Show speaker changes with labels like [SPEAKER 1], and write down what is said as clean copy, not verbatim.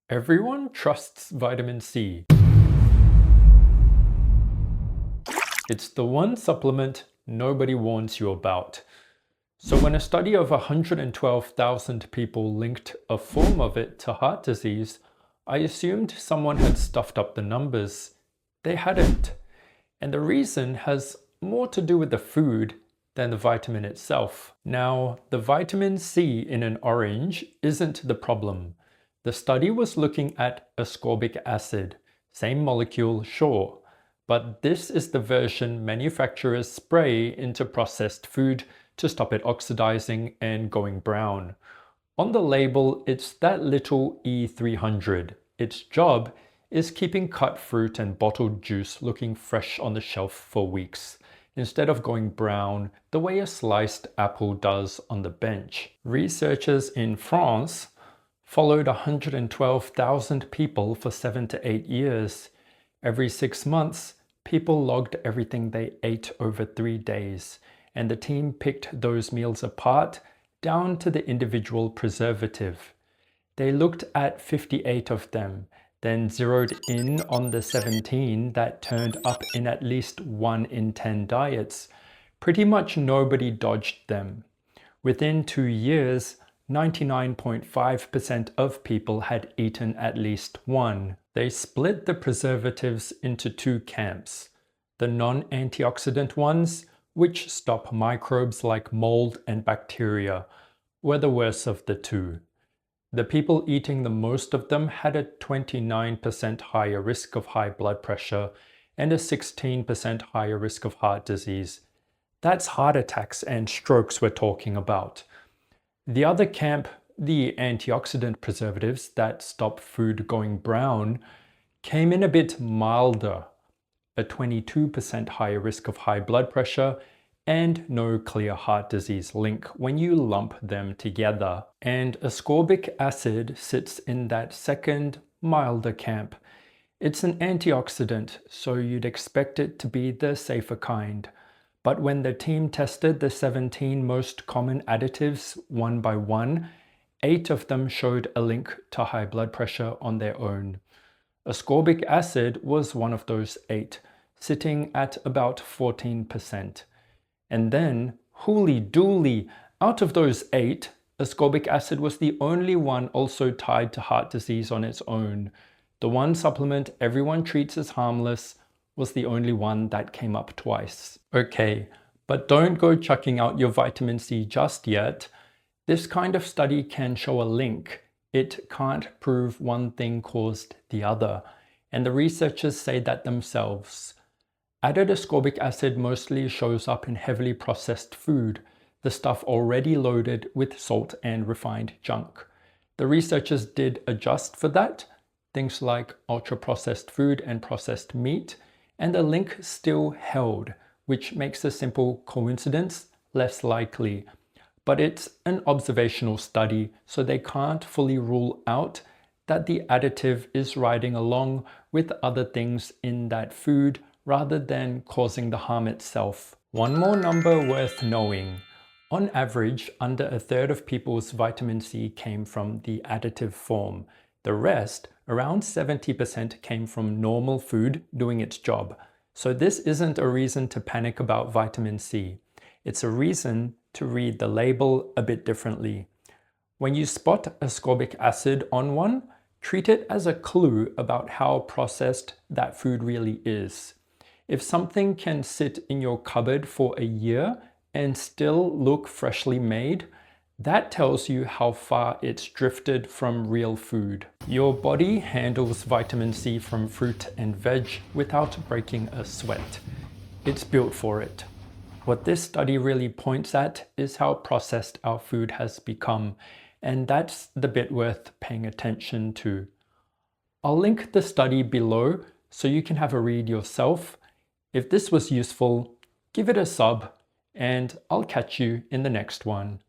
[SPEAKER 1] Everyone trusts vitamin C. It's the one supplement nobody warns you about. So when a study of 112,000 people linked a form of it to heart disease, I assumed someone had stuffed up the numbers. They hadn't. And the reason has more to do with the food than the vitamin itself. Now, the vitamin C in an orange isn't the problem. The study was looking at ascorbic acid, same molecule, sure, but this is the version manufacturers spray into processed food to stop it oxidizing and going brown. On the label, it's that little E300. Its job is keeping cut fruit and bottled juice looking fresh on the shelf for weeks, instead of going brown the way a sliced apple does on the bench. Researchers in France followed 112,000 people for 7 to 8 years. Every 6 months, people logged everything they ate over 3 days, and the team picked those meals apart down to the individual preservative. They looked at 58 of them, then zeroed in on the 17 that turned up in at least 1 in 10 diets. Pretty much nobody dodged them. Within 2 years, 99.5% of people had eaten at least one. They split the preservatives into 2 camps. The non-antioxidant ones, which stop microbes like mould and bacteria, were the worst of the two. The people eating the most of them had a 29% higher risk of high blood pressure and a 16% higher risk of heart disease. That's heart attacks and strokes we're talking about. The other camp, the antioxidant preservatives that stop food going brown, came in a bit milder, a 22% higher risk of high blood pressure and no clear heart disease link when you lump them together. And ascorbic acid sits in that second, milder camp. It's an antioxidant, so you'd expect it to be the safer kind. But when the team tested the 17 most common additives one by one, 8 of them showed a link to high blood pressure on their own. Ascorbic acid was one of those 8, sitting at about 14%. And then, hooly dooly, out of those 8, ascorbic acid was the only one also tied to heart disease on its own. The one supplement everyone treats as harmless was the only one that came up twice. Okay, but don't go chucking out your vitamin C just yet. This kind of study can show a link. It can't prove one thing caused the other, and the researchers say that themselves. Added ascorbic acid mostly shows up in heavily processed food, the stuff already loaded with salt and refined junk. The researchers did adjust for that, things like ultra-processed food and processed meat, and the link still held, which makes a simple coincidence less likely. But it's an observational study, so they can't fully rule out that the additive is riding along with other things in that food rather than causing the harm itself. One more number worth knowing. On average, under a third of people's vitamin C came from the additive form. The rest, around 70%, came from normal food doing its job. So this isn't a reason to panic about vitamin C. It's a reason to read the label a bit differently. When you spot ascorbic acid on one, treat it as a clue about how processed that food really is. If something can sit in your cupboard for a year and still look freshly made, that tells you how far it's drifted from real food. Your body handles vitamin C from fruit and veg without breaking a sweat. It's built for it. What this study really points at is how processed our food has become, and that's the bit worth paying attention to. I'll link the study below so you can have a read yourself. If this was useful, give it a sub, and I'll catch you in the next one.